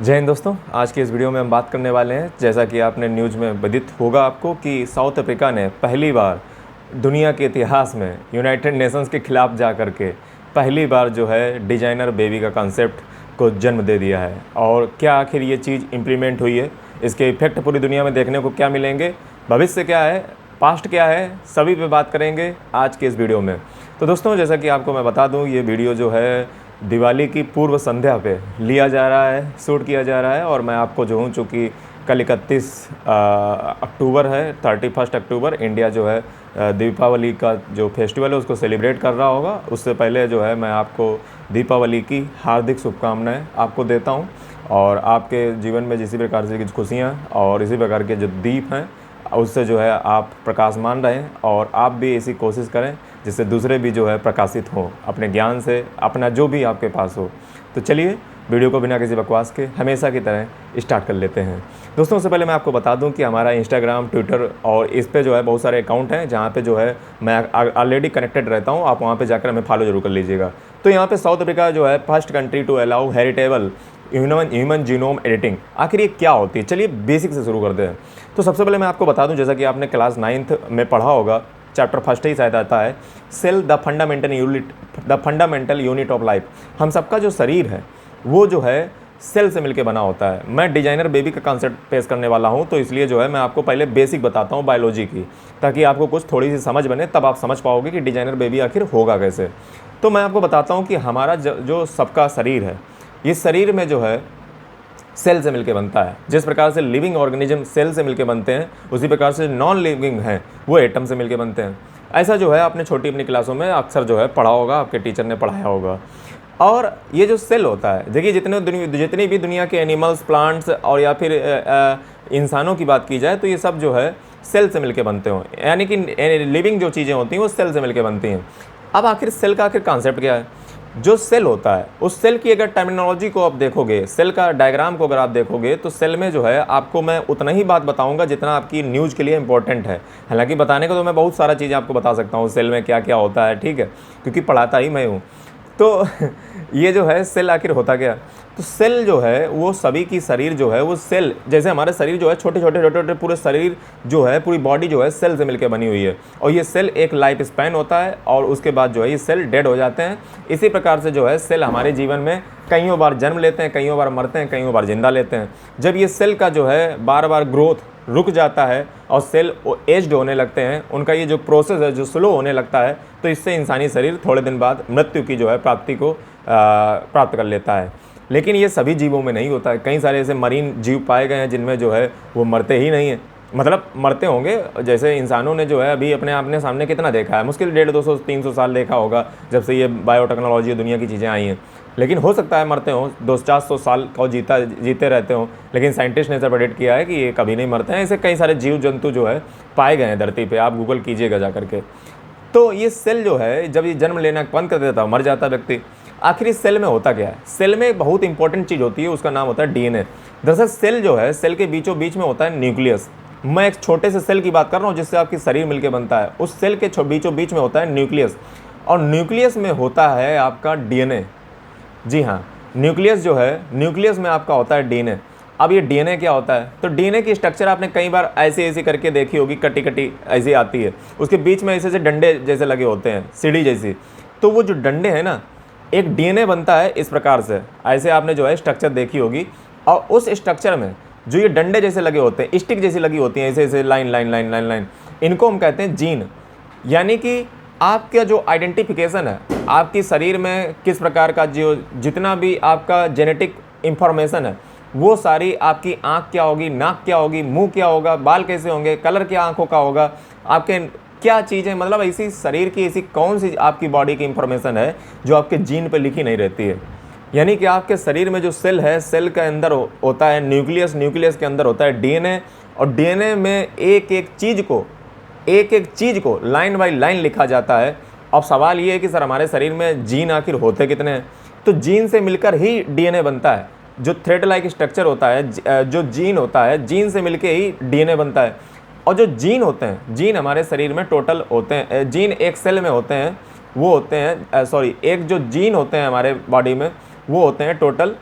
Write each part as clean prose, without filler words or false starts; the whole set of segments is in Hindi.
जय हिंद दोस्तों। आज की इस वीडियो में हम बात करने वाले हैं, जैसा कि आपने न्यूज़ में विदित होगा आपको, कि साउथ अफ्रीका ने पहली बार दुनिया के इतिहास में यूनाइटेड नेशंस के खिलाफ जा कर के पहली बार जो है डिजाइनर बेबी का कॉन्सेप्ट को जन्म दे दिया है। और क्या आखिर ये चीज़ इम्प्लीमेंट हुई है, इसके इफ़ेक्ट पूरी दुनिया में देखने को क्या मिलेंगे, भविष्य क्या है, पास्ट क्या है, सभी पे बात करेंगे आज के इस वीडियो में। तो दोस्तों, जैसा कि आपको मैं बता दूं, ये वीडियो जो है दिवाली की पूर्व संध्या पे लिया जा रहा है, शूट किया जा रहा है। और मैं आपको जो हूँ, चूँकि कल 31 अक्टूबर है, 31 अक्टूबर, इंडिया जो है दीपावली का जो फेस्टिवल है उसको सेलिब्रेट कर रहा होगा। उससे पहले जो है मैं आपको दीपावली की हार्दिक शुभकामनाएं आपको देता हूं। और आपके जीवन में जिस प्रकार से की खुशियाँ और इसी प्रकार के जो दीप हैं उससे जो है आप प्रकाशमान रहें, और आप भी ऐसी कोशिश करें जिससे दूसरे भी जो है प्रकाशित हों अपने ज्ञान से, अपना जो भी आपके पास हो। तो चलिए वीडियो को बिना किसी बकवास के हमेशा की तरह स्टार्ट कर लेते हैं। दोस्तों, उससे पहले मैं आपको बता दूं कि हमारा इंस्टाग्राम, ट्विटर और इस पे जो है बहुत सारे अकाउंट हैं जहां पे जो है मैं ऑलरेडी कनेक्टेड रहता हूं। आप वहां पे जाकर हमें फॉलो जरूर कर लीजिएगा। तो यहाँ पे साउथ अफ्रीका जो है first country to allow heritable human genome editing. आखिर ये क्या होती है, चलिए बेसिक से शुरू करते हैं। तो सबसे पहले मैं आपको बता दूं, जैसा कि आपने क्लास 9th में पढ़ा होगा, चैप्टर फर्स्ट ही शायद आता है, cell the fundamental unit of life. हम सबका जो शरीर है वो जो है सेल से मिलके बना होता है। मैं डिजाइनर बेबी का कॉन्सेप्ट पेश करने वाला हूं, तो इसलिए जो है मैं आपको पहले बेसिक बताता हूं बायोलॉजी की, ताकि आपको कुछ थोड़ी सी समझ बने, तब आप समझ पाओगे कि डिजाइनर बेबी आखिर होगा कैसे। तो मैं आपको बताता हूँ कि हमारा जो सबका शरीर है, इस शरीर में जो है सेल से मिलके बनता है। जिस प्रकार से लिविंग ऑर्गेनिज्म सेल से मिलके बनते हैं, उसी प्रकार से नॉन लिविंग हैं वो एटम से मिलके बनते हैं। ऐसा जो है आपने छोटी अपनी क्लासों में अक्सर जो है पढ़ा होगा, आपके टीचर ने पढ़ाया होगा। और ये जो सेल होता है, देखिए जितनी भी दुनिया के एनिमल्स, प्लांट्स और या फिर इंसानों की बात की जाए, तो ये सब जो है सेल से मिलके बनते हो, यानी कि लिविंग जो चीज़ें होती हैं वो सेल से मिलके बनती हैं। अब आखिर सेल का आखिर कॉन्सेप्ट क्या है? जो सेल होता है, उस सेल की अगर टर्मिनोलॉजी को आप देखोगे, सेल का डायग्राम को अगर आप देखोगे, तो सेल में जो है आपको मैं उतना ही बात बताऊंगा जितना आपकी न्यूज़ के लिए इंपॉर्टेंट है। हालांकि बताने को तो मैं बहुत सारा चीज़ें आपको बता सकता हूँ सेल में क्या क्या होता है, ठीक है, क्योंकि पढ़ाता ही मैं हूँ। तो ये जो है सेल आखिर होता क्या? तो सेल जो है वो सभी की शरीर जो है वो सेल, जैसे हमारे शरीर जो है छोटे छोटे पूरे शरीर जो है, पूरी बॉडी जो है सेल से मिलकर बनी हुई है। और ये सेल एक लाइफ स्पैन होता है और उसके बाद जो है ये सेल डेड हो जाते हैं। इसी प्रकार से जो है सेल हमारे जीवन में कईयों बार जन्म लेते हैं, कईयों बार मरते हैं, कईयों बार जिंदा लेते हैं। जब ये सेल का जो है बार बार ग्रोथ रुक जाता है और सेल एज्ड होने लगते हैं, उनका ये जो प्रोसेस है जो स्लो होने लगता है, तो इससे इंसानी शरीर थोड़े दिन बाद मृत्यु की जो है प्राप्ति को प्राप्त कर लेता है। लेकिन ये सभी जीवों में नहीं होता है। कई सारे ऐसे मरीन जीव पाए गए हैं जिनमें जो है वो मरते ही नहीं हैं, मतलब मरते होंगे। जैसे इंसानों ने जो है अभी अपने सामने कितना देखा है, मुश्किल 150-200-300 साल देखा होगा जब से ये बायोटेक्नोलॉजी दुनिया की चीज़ें आई हैं। लेकिन हो सकता है मरते हों, 200-400 साल का जीते रहते हों, लेकिन साइंटिस्ट ने ऐसा प्रेडिक्ट किया है कि ये कभी नहीं मरते हैं। ऐसे कई सारे जीव जंतु जो है पाए गए हैं धरती पे, आप गूगल कीजिएगा जा करके। तो ये सेल जो है जब ये जन्म लेना बंद कर देता है, मर जाता है व्यक्ति। आखिर इस सेल में होता क्या है? सेल में एक बहुत इंपॉर्टेंट चीज़ होती है, उसका नाम होता है डीएनए। दरअसल सेल जो है, सेल के बीचों बीच में होता है न्यूक्लियस। मैं एक छोटे से सेल की बात कर रहा हूँ जिससे आपकी शरीर मिलकर बनता है। उस सेल के बीचों बीच में होता है न्यूक्लियस, और न्यूक्लियस में होता है आपका डीएनए। जी हाँ, न्यूक्लियस जो है, न्यूक्लियस में आपका होता है डीएनए। अब ये डीएनए क्या होता है? तो डीएनए की स्ट्रक्चर आपने कई बार ऐसे करके देखी होगी, कटी कटी ऐसी आती है, उसके बीच में ऐसे डंडे जैसे लगे होते हैं, सीढ़ी जैसी। तो वो जो डंडे हैं ना, एक डीएनए बनता है इस प्रकार से, ऐसे आपने जो है स्ट्रक्चर देखी होगी। और उस स्ट्रक्चर में जो ये डंडे जैसे लगे होते हैं, स्टिक जैसी लगी होती हैं, ऐसे ऐसे line line line line line, इनको हम कहते हैं जीन। यानी कि आपका जो आइडेंटिफिकेशन है, आपकी शरीर में किस प्रकार का जो जितना भी आपका जेनेटिक इंफॉर्मेशन है, वो सारी आपकी आँख क्या होगी, नाक क्या होगी, मुंह क्या होगा, बाल कैसे होंगे, कलर क्या आँखों का होगा, आपके क्या चीज़ें, मतलब ऐसी शरीर की ऐसी कौन सी आपकी बॉडी की इंफॉर्मेशन है जो आपके जीन पे लिखी नहीं रहती है। यानी कि आपके शरीर में जो सेल है, सेल के अंदर होता है न्यूक्लियस, न्यूक्लियस के अंदर होता है डीएनए, और डीएनए में एक एक चीज़ को लाइन बाय लाइन लिखा जाता है। अब सवाल ये है कि सर हमारे शरीर में जीन आखिर होते कितने हैं? तो जीन से मिलकर ही डीएनए बनता है। जो थ्रेड लाइक स्ट्रक्चर होता है, जो जीन होता है, जीन से मिलके ही डीएनए बनता है। और जो जीन होते हैं, जीन हमारे शरीर में टोटल होते हैं, जीन एक सेल में होते हैं, वो होते हैं एक जो जीन होते हैं हमारे बॉडी में, वो होते हैं टोटल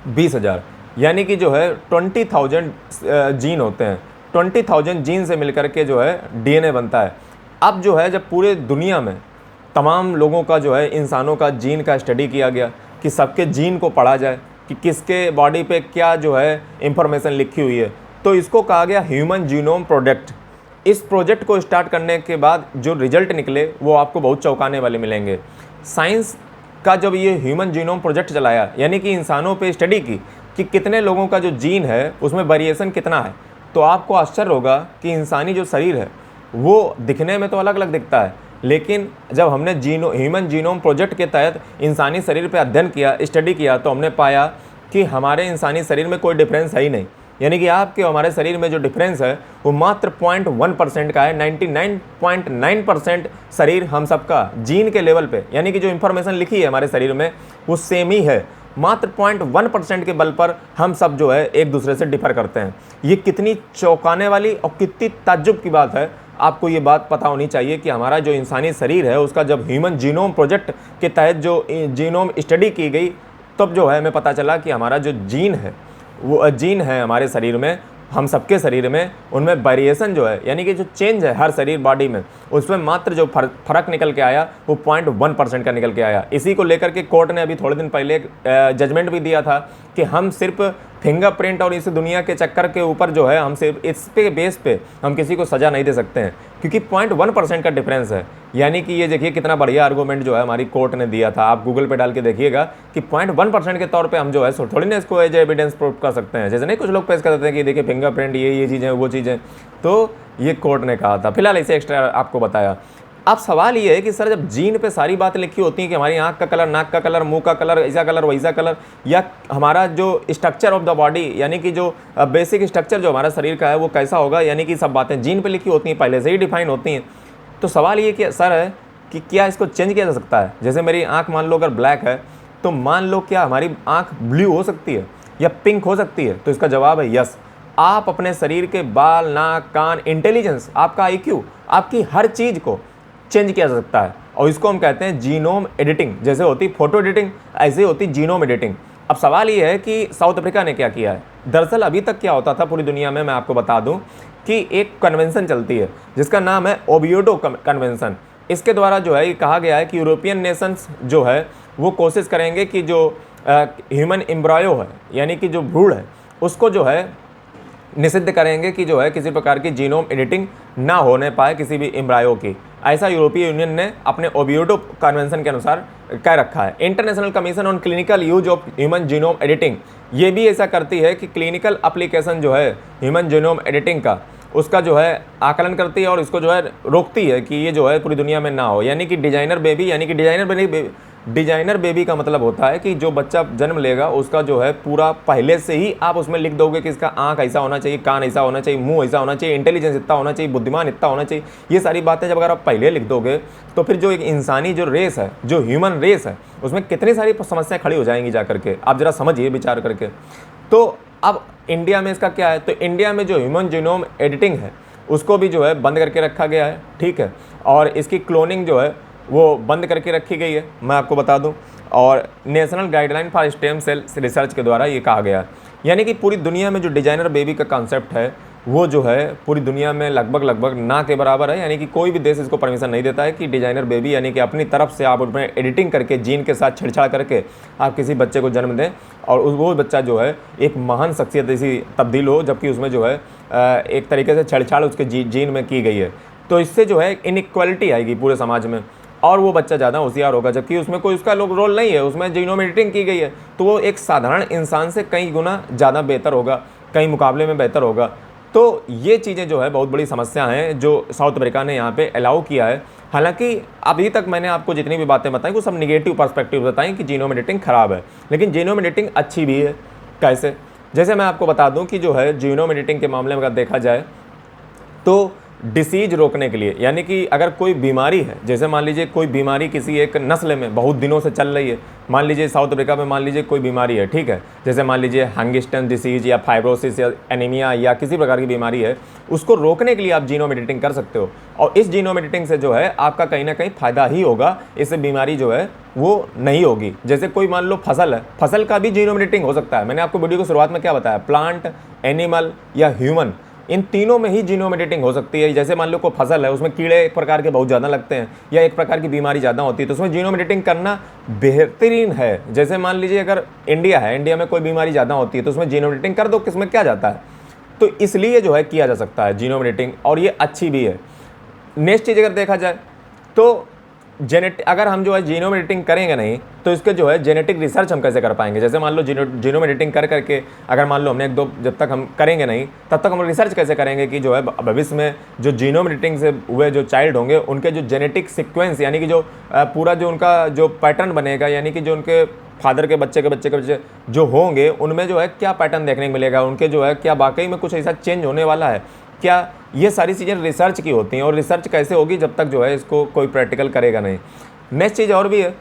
20,000। यानी कि जो है 20,000 जीन होते हैं, 20,000 जीन से मिलकर के जो है डीएनए बनता है। अब जो है जब पूरे दुनिया में तमाम लोगों का जो है इंसानों का जीन का स्टडी किया गया कि सबके जीन को पढ़ा जाए कि किसके बॉडी पे क्या जो है इंफॉर्मेशन लिखी हुई है, तो इसको कहा गया ह्यूमन जीनोम प्रोजेक्ट। इस प्रोजेक्ट को स्टार्ट करने के बाद जो रिजल्ट निकले वो आपको बहुत चौंकाने वाले मिलेंगे। साइंस का जब ये ह्यूमन जीनोम प्रोजेक्ट चलाया, यानी कि इंसानों पे स्टडी की कि कितने लोगों का जो जीन है उसमें वेरिएशन कितना है, तो आपको आश्चर्य होगा कि इंसानी जो शरीर है वो दिखने में तो अलग अलग दिखता है, लेकिन जब हमने ह्यूमन जीनोम प्रोजेक्ट के तहत इंसानी शरीर पे अध्ययन किया, स्टडी किया, तो हमने पाया कि हमारे इंसानी शरीर में कोई डिफरेंस है ही नहीं। यानी कि आपके हमारे शरीर में जो डिफरेंस है वो मात्र 0.1% का है। 99.9% शरीर हम सबका जीन के लेवल पे, यानी कि जो इन्फॉर्मेशन लिखी है हमारे शरीर में वो सेम ही है। मात्र 0.1% के बल पर हम सब जो है एक दूसरे से डिफर करते हैं। ये कितनी चौंकाने वाली और कितनी ताज्जुब की बात है। आपको ये बात पता होनी चाहिए कि हमारा जो इंसानी शरीर है उसका जब ह्यूमन जीनोम प्रोजेक्ट के तहत जो जीनोम स्टडी की गई, तब जो है हमें पता चला कि हमारा जो जीन है वो जीन है हमारे शरीर में, हम सबके शरीर में, उनमें वेरिएशन जो है यानी कि जो चेंज है हर शरीर बॉडी में, उसमें मात्र जो फ़र्क निकल के आया वो 0.1% का निकल के आया। इसी को लेकर के कोर्ट ने अभी थोड़े दिन पहले जजमेंट भी दिया था कि हम सिर्फ फिंगरप्रिंट और इस दुनिया के चक्कर के ऊपर जो है हम सिर्फ इस पे बेस पे हम किसी को सज़ा नहीं दे सकते हैं, क्योंकि 0.1% का डिफरेंस है। यानी कि ये देखिए कितना बढ़िया आर्गूमेंट जो है हमारी कोर्ट ने दिया था। आप गूगल पे डाल के देखिएगा कि 0.1% के तौर पे हम जो है थोड़ी ना इसको एज एविडेंस प्रूव कर सकते हैं। जैसे नहीं कुछ लोग पेश कर देते हैं कि देखिए फिंगरप्रिंट ये चीज़ें वो चीज़ें, तो ये कोर्ट ने कहा था। फिलहाल इसे एक्स्ट्रा आपको बताया। अब सवाल ये है कि सर जब जीन पे सारी बातें लिखी होती हैं कि हमारी आँख का कलर, नाक का कलर, मुंह का कलर, ऐसा कलर वैसा कलर, या हमारा जो स्ट्रक्चर ऑफ द बॉडी यानी कि जो बेसिक स्ट्रक्चर जो हमारा शरीर का है वो कैसा होगा, यानी कि सब बातें जीन पे लिखी होती हैं, पहले से ही डिफाइन होती हैं। तो सवाल ये कि सर है कि क्या इसको चेंज किया जा सकता है? जैसे मेरी आँख मान लो अगर ब्लैक है तो मान लो क्या हमारी आँख ब्लू हो सकती है या पिंक हो सकती है? तो इसका जवाब है यस। आप अपने शरीर के बाल, नाक, कान, इंटेलिजेंस, आपका IQ, आपकी हर चीज़ को चेंज किया जा सकता है, और इसको हम कहते हैं जीनोम एडिटिंग। जैसे होती फोटो एडिटिंग, ऐसे होती जीनोम एडिटिंग। अब सवाल ये है कि साउथ अफ्रीका ने क्या किया है। दरअसल अभी तक क्या होता था पूरी दुनिया में, मैं आपको बता दूं कि एक कन्वेंशन चलती है जिसका नाम है ओविएडो कन्वेंशन। इसके द्वारा जो है ये कहा गया है कि यूरोपियन नेशंस जो है वो कोशिश करेंगे कि जो ह्यूमन एम्ब्रायो है यानी कि जो भ्रूण है उसको जो है निषिद्ध करेंगे कि जो है किसी प्रकार की जीनोम एडिटिंग ना होने पाए किसी भी एम्ब्रायो की। ऐसा यूरोपीय यूनियन ने अपने ओविएडो कन्वेंशन के अनुसार कह रखा है। International commission on clinical use of human genome editing ये भी ऐसा करती है कि क्लिनिकल एप्लीकेशन जो है ह्यूमन जीनोम एडिटिंग का उसका जो है आकलन करती है और इसको जो है रोकती है कि ये जो है पूरी दुनिया में ना हो। यानी कि डिजाइनर बेबी, यानी कि डिजाइनर बेबी का मतलब होता है कि जो बच्चा जन्म लेगा उसका जो है पूरा पहले से ही आप उसमें लिख दोगे कि इसका आंख ऐसा होना चाहिए, कान ऐसा होना चाहिए, मुंह ऐसा होना चाहिए, इंटेलिजेंस इतना होना चाहिए, बुद्धिमान इतना होना चाहिए। ये सारी बातें जब अगर आप पहले लिख दोगे तो फिर जो एक इंसानी जो रेस है, जो ह्यूमन रेस है, उसमें कितनी सारी समस्याएं खड़ी हो जाएंगी जा करके। आप जरा समझिए विचार करके। तो अब इंडिया में इसका क्या है, तो इंडिया में जो ह्यूमन जीनोम एडिटिंग है उसको भी जो है बंद करके रखा गया है, ठीक है, और इसकी क्लोनिंग जो है वो बंद करके रखी गई है, मैं आपको बता दूं। और national guideline for stem cell research के द्वारा ये कहा गया। यानी कि पूरी दुनिया में जो डिजाइनर बेबी का कॉन्सेप्ट है वो जो है पूरी दुनिया में लगभग ना के बराबर है। यानी कि कोई भी देश इसको परमिशन नहीं देता है कि डिजाइनर बेबी यानी कि अपनी तरफ से आप उसमें एडिटिंग करके जीन के साथ छेड़छाड़ करके आप किसी बच्चे को जन्म दें और वो बच्चा जो है एक महान शख्सियत जैसी तब्दील हो, जबकि उसमें जो है एक तरीके से छेड़छाड़ उसके जीन में की गई है। तो इससे जो है इनइक्वालिटी आएगी पूरे समाज में और वो बच्चा ज़्यादा होशियार होगा, जबकि उसमें कोई उसका रोल नहीं है, उसमें जीनोम एडिटिंग की गई है। तो वो एक साधारण इंसान से कई गुना ज़्यादा बेहतर होगा, कई मुकाबले में बेहतर होगा। तो ये चीज़ें जो है बहुत बड़ी समस्या हैं जो साउथ अफ्रीका ने यहाँ पे अलाउ किया है। हालांकि अभी तक मैंने आपको जितनी भी बातें बताई वो सब निगेटिव पर्सपेक्टिव बताएं कि जीनोम एडिटिंग ख़राब है, लेकिन जीनोम एडिटिंग अच्छी भी है। कैसे? जैसे मैं आपको बता दूं कि जो है जीनोम एडिटिंग के मामले में अगर देखा जाए तो डिसीज रोकने के लिए, यानी कि अगर कोई बीमारी है, जैसे मान लीजिए कोई बीमारी किसी एक नस्ल में बहुत दिनों से चल रही है, मान लीजिए साउथ अफ्रीका में मान लीजिए कोई बीमारी है, ठीक है, जैसे मान लीजिए हंगिस्टन डिसीज या फाइब्रोसिस या एनीमिया या किसी प्रकार की बीमारी है, उसको रोकने के लिए आप जीनोम एडिटिंग कर सकते हो। और इस जीनोम एडिटिंग से जो है आपका कहीं ना कहीं फ़ायदा ही होगा, इससे बीमारी जो है वो नहीं होगी। जैसे कोई मान लो फसल है, फसल का भी जीनोम एडिटिंग हो सकता है। मैंने आपको वीडियो को शुरुआत में क्या बताया, प्लांट, एनिमल या ह्यूमन, इन तीनों में ही जीनोम एडिटिंग हो सकती है। जैसे मान लो कोई फसल है, उसमें कीड़े एक प्रकार के बहुत ज़्यादा लगते हैं या एक प्रकार की बीमारी ज़्यादा होती है, तो उसमें जीनोम एडिटिंग करना बेहतरीन है। जैसे मान लीजिए अगर इंडिया है, इंडिया में कोई बीमारी ज़्यादा होती है तो उसमें जीनोम एडिटिंग कर दो, किसमें क्या जाता है। तो इसलिए जो है किया जा सकता है जीनोम एडिटिंग, और ये अच्छी भी है। नेक्स्ट चीज़ अगर देखा जाए तो अगर हम जो है जीनोम एडिटिंग करेंगे नहीं तो इसके जो है जेनेटिक रिसर्च हम कैसे कर पाएंगे। जैसे मान लो जीनोम एडिटिंग कर करके अगर मान लो हमने एक दो, जब तक हम करेंगे नहीं तब तक हम रिसर्च कैसे करेंगे कि जो है भविष्य में जो जीनोम एडिटिंग से हुए जो चाइल्ड होंगे उनके जो जेनेटिक सीक्वेंस, यानी कि जो पूरा जो उनका जो पैटर्न बनेगा, यानी कि जो उनके फादर के बच्चे के बच्चे के बच्चे जो होंगे उनमें जो है क्या पैटर्न देखने को मिलेगा, उनके जो है क्या वाकई में कुछ ऐसा चेंज होने वाला है क्या, ये सारी चीज़ें रिसर्च की होती हैं। और रिसर्च कैसे होगी जब तक जो है इसको कोई प्रैक्टिकल करेगा नहीं। नेक्स्ट चीज़ और भी है,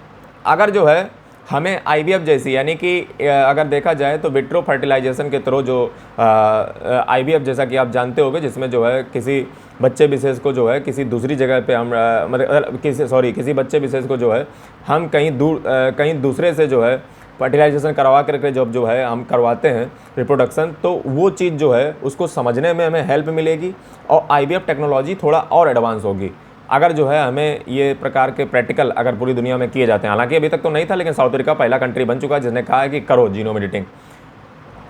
अगर जो है हमें आईवीएफ जैसी, यानी कि अगर देखा जाए तो विट्रो फर्टिलाइजेशन के थ्रू जो आईवीएफ जैसा कि आप जानते होंगे, जिसमें जो है किसी बच्चे विशेष को जो है किसी दूसरी जगह पे हम मतलब किसी बच्चे विशेष को जो है हम कहीं दूसरे से जो है फर्टिलाइजेशन करवा करके जब जो है हम करवाते हैं रिप्रोडक्शन, तो वो चीज़ जो है उसको समझने में हमें हेल्प मिलेगी और आईवीएफ टेक्नोलॉजी थोड़ा और एडवांस होगी अगर जो है हमें ये प्रकार के प्रैक्टिकल अगर पूरी दुनिया में किए जाते हैं। हालांकि अभी तक तो नहीं था, लेकिन साउथ अफ्रीका पहला कंट्री बन चुका है जिसने कहा है कि करो जीनोम एडिटिंग।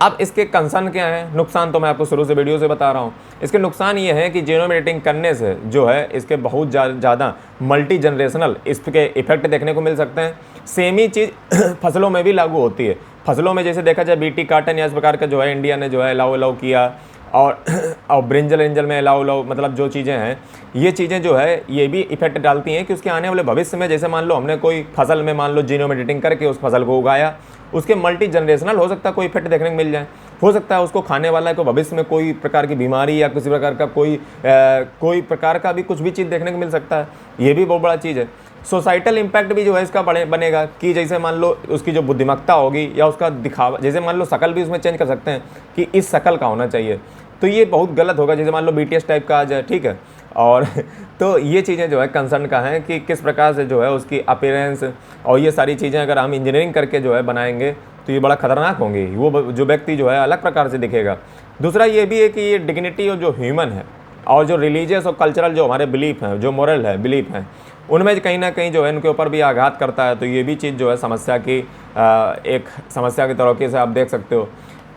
अब इसके कंसर्न क्या है, नुकसान तो मैं आपको शुरू से वीडियो से बता रहा हूँ। इसके नुकसान ये है कि जीनोम एडिटिंग करने से जो है इसके बहुत ज़्यादा मल्टी जनरेशनल इसके इफेक्ट देखने को मिल सकते हैं। सेम ही चीज़ फसलों में भी लागू होती है। फसलों में जैसे देखा जाए बीटी काटन या इस प्रकार का जो है इंडिया ने जो है अलाउ किया, और ब्रिंजल में अलाउ मतलब जो चीज़ें हैं ये चीज़ें जो है ये भी इफेक्ट डालती हैं कि उसके आने वाले भविष्य में, जैसे मान लो हमने कोई फसल में मान लो जीनोम एडिटिंग करके उस फसल को उगाया, उसके मल्टी जनरेशनल हो सकता है कोई इफेक्ट देखने को मिल जाए। हो सकता है उसको खाने वाला है को भविष्य में कोई प्रकार की बीमारी या किसी प्रकार का कोई प्रकार का भी कुछ भी चीज़ देखने को मिल सकता है। ये भी बहुत बड़ा चीज़ है। सोसाइटल इम्पैक्ट भी जो है इसका बनेगा कि जैसे मान लो उसकी जो बुद्धिमत्ता होगी या उसका दिखावा, जैसे मान लो शकल भी उसमें चेंज कर सकते हैं कि इस शकल का होना चाहिए, तो ये बहुत गलत होगा। जैसे मान लो बीटीएस टाइप का आ जाए, ठीक है, और तो ये चीज़ें जो है कंसर्न का है कि किस प्रकार से जो है उसकी अपीयरेंस और ये सारी चीज़ें अगर हम इंजीनियरिंग करके जो है बनाएंगे तो ये बड़ा खतरनाक होंगी। वो जो व्यक्ति जो है अलग प्रकार से दिखेगा। दूसरा ये भी है कि ये डिग्निटी और जो ह्यूमन है और जो रिलीजियस और कल्चरल जो हमारे बिलीफ हैं, जो मोरल है बिलीफ हैं, उनमें कहीं ना कहीं जो है इनके ऊपर भी आघात करता है। तो ये भी चीज़ जो है समस्या की एक समस्या के तरीके से आप देख सकते हो।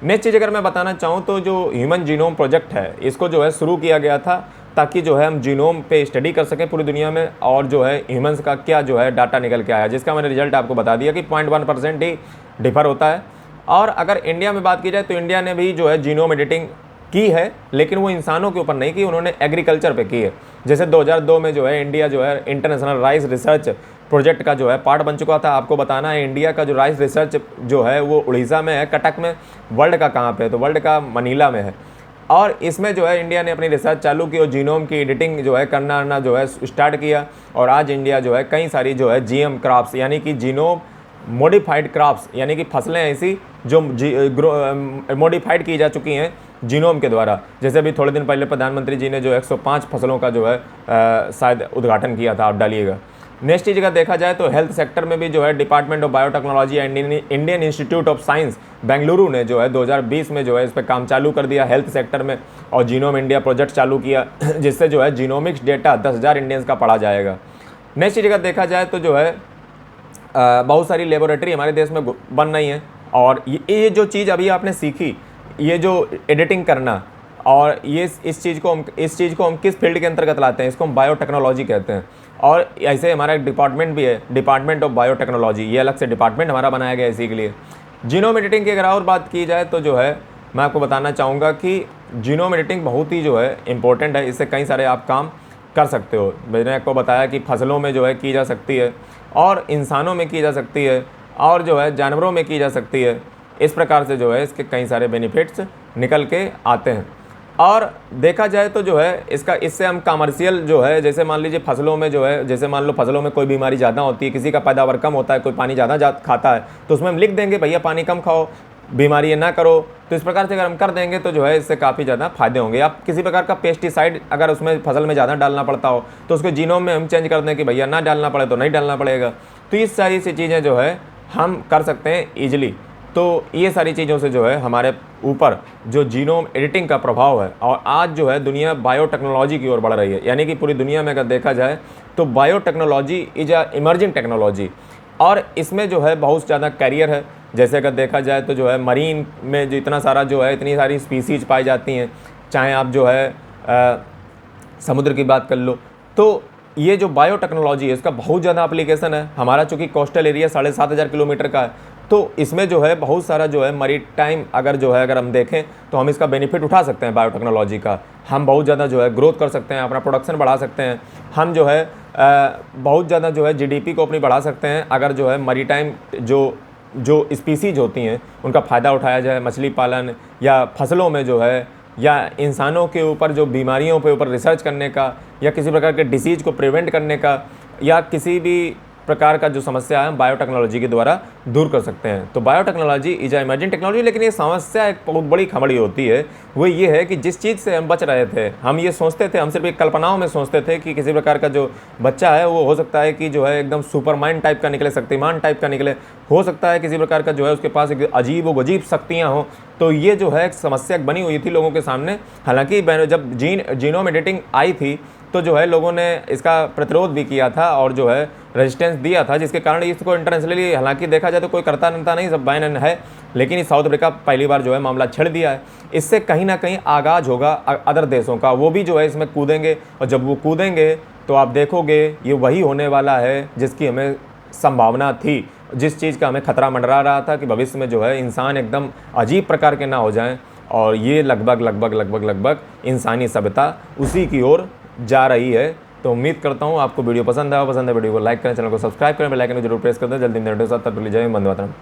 नेक्स्ट चीज़ अगर मैं बताना चाहूँ तो जो ह्यूमन जीनोम प्रोजेक्ट है इसको जो है शुरू किया गया था ताकि जो है हम जीनोम पे स्टडी कर सकें पूरी दुनिया में, और जो है ह्यूमंस का क्या जो है डाटा निकल के आया, जिसका मैंने रिजल्ट आपको बता दिया कि 0.1% ही डिफर होता है। और अगर इंडिया में बात की जाए तो इंडिया ने भी जो है जीनोम एडिटिंग की है, लेकिन वो इंसानों के ऊपर नहीं की, उन्होंने एग्रीकल्चर पे की है। जैसे 2002 में जो है इंडिया जो है इंटरनेशनल राइस रिसर्च प्रोजेक्ट का जो है पार्ट बन चुका था। आपको बताना है इंडिया का जो राइस रिसर्च जो है वो उड़ीसा में है, कटक में। वर्ल्ड का कहाँ पे है, तो वर्ल्ड का मनीला में है। और इसमें जो है इंडिया ने अपनी रिसर्च चालू की और जीनोम की एडिटिंग जो है करना जो है स्टार्ट किया। और आज इंडिया जो है कई सारी जो है जीएम क्रॉप्स यानी कि जीनोम मॉडिफाइड क्रॉप्स यानी कि फसलें ऐसी जो मॉडिफाइड की जा चुकी हैं जीनोम के द्वारा। जैसे अभी थोड़े दिन पहले प्रधानमंत्री जी ने जो 105 फसलों का जो है शायद उद्घाटन किया था, आप डालिएगा। नेक्स्ट चीज़ अगर देखा जाए तो हेल्थ सेक्टर में भी जो है department of biotechnology and Indian institute of science Bengaluru ने जो है 2020 में जो है इस पर काम चालू कर दिया हेल्थ सेक्टर में, और जीनोम इंडिया प्रोजेक्ट चालू किया जिससे जो है जीनोमिक्स डेटा 10,000 इंडियंस का पढ़ा जाएगा। नेक्स्ट चीज़ अगर देखा जाए तो जो है बहुत सारी लेबोरेटरी हमारे देश में बन रही हैं। और ये जो चीज़ अभी आपने सीखी, ये जो एडिटिंग करना, और ये इस चीज़ को हम किस फील्ड के अंतर्गत लाते हैं, इसको हम बायोटेक्नोलॉजी कहते हैं। और ऐसे हमारा एक डिपार्टमेंट भी है, डिपार्टमेंट ऑफ बायोटेक्नोलॉजी, ये अलग से डिपार्टमेंट हमारा बनाया गया है इसी के लिए। जीनोम एडिटिंग की अगर और बात की जाए तो जो है मैं आपको बताना चाहूँगा कि जीनोम एडिटिंग बहुत ही जो है इम्पोर्टेंट है। इससे कई सारे आप काम कर सकते हो। मैंने आपको बताया कि फसलों में जो है की जा सकती है, और इंसानों में की जा सकती है, और जो है जानवरों में की जा सकती है। इस प्रकार से जो है इसके कई सारे बेनिफिट्स निकल के आते हैं। और देखा जाए तो जो है इससे हम कमर्शियल जो है, जैसे मान लीजिए फसलों में जो है, जैसे मान लो फसलों में कोई बीमारी ज़्यादा होती है, किसी का पैदावार कम होता है, कोई पानी ज़्यादा खाता है, तो उसमें हम लिख देंगे भैया पानी कम खाओ, बीमारी ये ना करो। तो इस प्रकार से अगर हम कर देंगे तो जो है इससे काफ़ी ज़्यादा फायदे होंगे। आप किसी प्रकार का पेस्टिसाइड अगर उसमें फसल में ज़्यादा डालना पड़ता हो तो उसके जीनोम में हम चेंज कर दें कि भैया ना डालना पड़े तो नहीं डालना पड़ेगा। तो ये सारी सी चीज़ें जो है हम कर सकते हैं ईजिली। तो ये सारी चीज़ों से जो है हमारे ऊपर जो जीनोम एडिटिंग का प्रभाव है, और आज जो है दुनिया बायोटेक्नोलॉजी की ओर बढ़ रही है, यानी कि पूरी दुनिया में अगर देखा जाए तो biotechnology is a emerging technology, और इसमें जो है बहुत ज़्यादा कैरियर है। जैसे अगर देखा जाए तो जो है मरीन में जो इतना सारा जो है इतनी सारी स्पीसीज पाई जाती हैं, चाहे आप जो है समुद्र की बात कर लो, तो ये जो बायोटेक्नोलॉजी है इसका बहुत ज़्यादा एप्लीकेशन है। हमारा चूँकि कोस्टल एरिया 7,500 किलोमीटर का है, तो इसमें जो है बहुत सारा जो है मरीन टाइम अगर हम देखें तो हम इसका बेनिफिट उठा सकते हैं बायोटेक्नोलॉजी का। हम बहुत ज़्यादा जो है ग्रोथ कर सकते हैं, अपना प्रोडक्शन बढ़ा सकते हैं, हम जो है बहुत ज़्यादा जो है जीडीपी को अपनी बढ़ा सकते हैं अगर जो है मरी टाइम जो स्पीसीज होती हैं उनका फ़ायदा उठाया जाए। मछली पालन या फसलों में जो है, या इंसानों के ऊपर जो बीमारियों पे ऊपर रिसर्च करने का, या किसी प्रकार के डिसीज़ को प्रिवेंट करने का, या किसी भी प्रकार का जो समस्या है बायोटेक्नोलॉजी के द्वारा दूर कर सकते हैं। तो biotechnology is a emerging technology. लेकिन ये समस्या एक बहुत बड़ी खमड़ी होती है, वो ये है कि जिस चीज़ से हम बच रहे थे, हम ये सोचते थे, हम सिर्फ एक कल्पनाओं में सोचते थे कि किसी प्रकार का जो बच्चा है वो हो सकता है कि जो है एकदम सुपर माइंड टाइप का निकले, शक्तिमान टाइप का निकले, हो सकता है किसी प्रकार का जो है उसके पास एक अजीब व गजीब शक्तियाँ हों। तो ये जो है एक समस्या बनी हुई थी लोगों के सामने। हालांकि जब जीनोम एडिटिंग आई थी तो जो है लोगों ने इसका प्रतिरोध भी किया था और जो है रेजिस्टेंस दिया था, जिसके कारण इसको इंटरनेशनली हालांकि देखा जाए तो कोई करता नहीं था, नहीं सब बैन है, लेकिन इस साउथ अफ्रीका पहली बार जो है मामला छेड़ दिया है। इससे कहीं ना कहीं आगाज होगा अदर देशों का, वो भी जो है इसमें कूदेंगे, और जब वो कूदेंगे तो आप देखोगे ये वही होने वाला है जिसकी हमें संभावना थी, जिस चीज़ का हमें खतरा मंडरा रहा था कि भविष्य में जो है इंसान एकदम अजीब प्रकार के ना हो जाएं, और ये लगभग इंसानी सभ्यता उसी की ओर जा रही है। तो उम्मीद करता हूँ आपको वीडियो पसंद है वीडियो को लाइक करें, चैनल को सब्सक्राइब करें, बेल आइकन को जरूर प्रेस कर दें। जल्दी मिलते हैं, तब तक के लिए जय हिंद, वंदे मातरम।